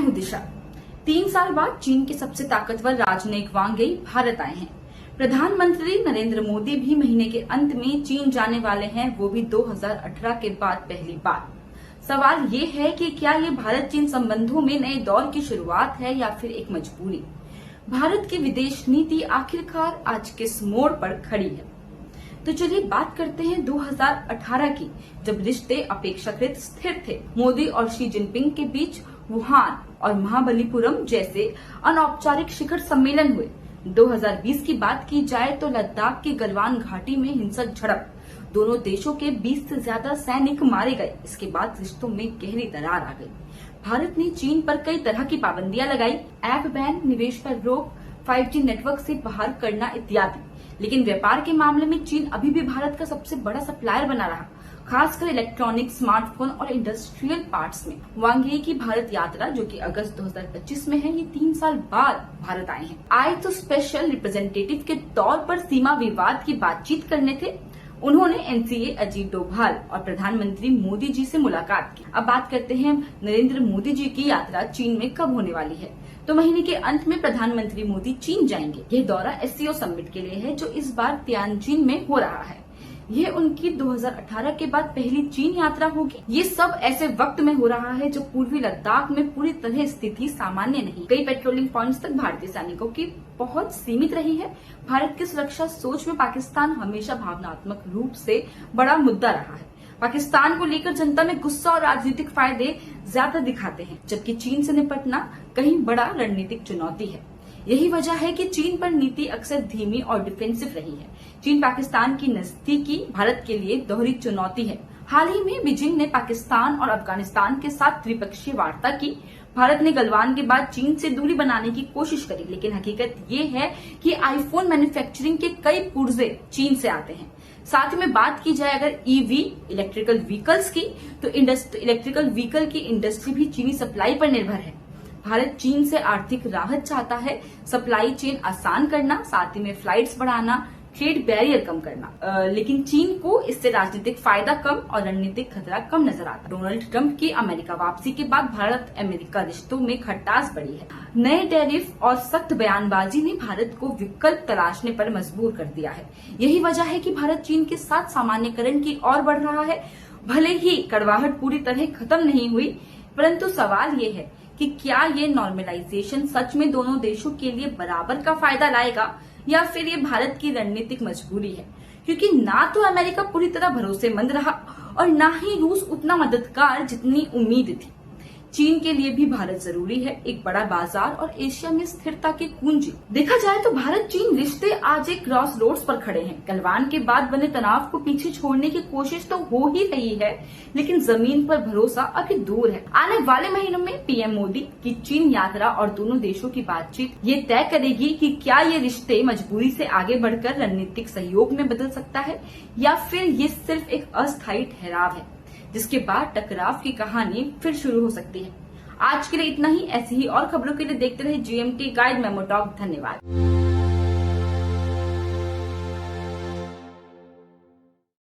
हूँ दिशा। 3 साल बाद चीन के सबसे ताकतवर राजनयिक वांग यी भारत आए हैं। प्रधानमंत्री नरेंद्र मोदी भी महीने के अंत में चीन जाने वाले हैं, वो भी 2018 के बाद पहली बार। सवाल ये है कि क्या ये भारत चीन संबंधों में नए दौर की शुरुआत है या फिर एक मजबूरी। भारत की विदेश नीति आखिरकार आज किस मोड़ पर खड़ी है, तो चलिए बात करते हैं 2018 की, जब रिश्ते अपेक्षाकृत स्थिर थे। मोदी और शी जिनपिंग के बीच वुहान और महाबलीपुरम जैसे अनौपचारिक शिखर सम्मेलन हुए। 2020 की बात की जाए तो लद्दाख की गलवान घाटी में हिंसक झड़प, दोनों देशों के 20 से ज्यादा सैनिक मारे गए। इसके बाद रिश्तों में गहरी दरार आ गई। भारत ने चीन पर कई तरह की पाबंदियां लगाई, ऐप बैन, निवेश पर रोक, 5G नेटवर्क से बाहर करना इत्यादि। लेकिन व्यापार के मामले में चीन अभी भी भारत का सबसे बड़ा सप्लायर बना रहा, खासकर इलेक्ट्रॉनिक, स्मार्टफोन और इंडस्ट्रियल पार्ट्स में। वांग यी की भारत यात्रा, जो कि अगस्त 2025 में है, ये 3 साल बाद भारत आए हैं। आए तो स्पेशल रिप्रेजेंटेटिव के तौर पर सीमा विवाद की बातचीत करने थे। उन्होंने NCA अजीत डोभाल और प्रधानमंत्री मोदी जी से मुलाकात की। अब बात करते हैं नरेंद्र मोदी जी की यात्रा चीन में कब होने वाली है। तो महीने के अंत में प्रधानमंत्री मोदी चीन जाएंगे। यह दौरा SCO समिट के लिए है, जो इस बार तियानजिन में हो रहा है। यह उनकी 2018 के बाद पहली चीन यात्रा होगी। ये सब ऐसे वक्त में हो रहा है जो पूर्वी लद्दाख में पूरी तरह स्थिति सामान्य नहीं। कई पेट्रोलिंग पॉइंट्स तक भारतीय सैनिकों की पहुंच सीमित रही है। भारत की सुरक्षा सोच में पाकिस्तान हमेशा भावनात्मक रूप से बड़ा मुद्दा रहा है। पाकिस्तान को लेकर जनता में गुस्सा और राजनीतिक फायदे ज्यादा दिखाते हैं, जबकि चीन से निपटना कहीं बड़ा रणनीतिक चुनौती है। यही वजह है कि चीन पर नीति अक्सर धीमी और डिफेंसिव रही है। चीन पाकिस्तान की नजदीकी भारत के लिए दोहरी चुनौती है। हाल ही में बीजिंग ने पाकिस्तान और अफगानिस्तान के साथ त्रिपक्षीय वार्ता की। भारत ने गलवान के बाद चीन से दूरी बनाने की कोशिश करी, लेकिन हकीकत ये है कि आईफोन मैन्युफैक्चरिंग के कई पुर्जे चीन से आते हैं। साथ में बात की जाए अगर EV इलेक्ट्रिकल व्हीकल्स की, तो इलेक्ट्रिकल व्हीकल की इंडस्ट्री भी चीनी सप्लाई पर निर्भर है। भारत चीन से आर्थिक राहत चाहता है, सप्लाई चेन आसान करना, साथ ही में फ्लाइट्स बढ़ाना, ट्रेड बैरियर कम करना। लेकिन चीन को इससे राजनीतिक फायदा कम और रणनीतिक खतरा कम नजर आता है। डोनाल्ड ट्रंप की अमेरिका वापसी के बाद भारत अमेरिका रिश्तों में खटास बढ़ी है। नए टैरिफ और सख्त बयानबाजी ने भारत को विकल्प तलाशने पर मजबूर कर दिया है। यही वजह है कि भारत चीन के साथ सामान्यकरण की ओर बढ़ रहा है। भले ही कड़वाहट पूरी तरह खत्म नहीं हुई, परंतु सवाल ये है कि क्या ये नॉर्मलाइजेशन सच में दोनों देशों के लिए बराबर का फायदा लाएगा, या फिर ये भारत की रणनीतिक मजबूरी है। क्योंकि ना तो अमेरिका पूरी तरह भरोसेमंद रहा और ना ही रूस उतना मददगार जितनी उम्मीद थी। चीन के लिए भी भारत जरूरी है, एक बड़ा बाजार और एशिया में स्थिरता की कुंजी। देखा जाए तो भारत चीन रिश्ते आज एक क्रॉस रोड्स पर खड़े हैं। गलवान के बाद बने तनाव को पीछे छोड़ने की कोशिश तो हो ही रही है, लेकिन जमीन पर भरोसा अभी दूर है। आने वाले महीनों में PM मोदी की चीन यात्रा और दोनों देशों की बातचीत ये तय करेगी कि क्या ये रिश्ते मजबूरी से आगे बढ़कर रणनीतिक सहयोग में बदल सकता है, या फिर ये सिर्फ एक अस्थायी ठहराव है, जिसके बाद टकराव की कहानी फिर शुरू हो सकती है। आज के लिए इतना ही। ऐसी ही और खबरों के लिए देखते रहिए GMT गाइड मेमो टॉक। धन्यवाद।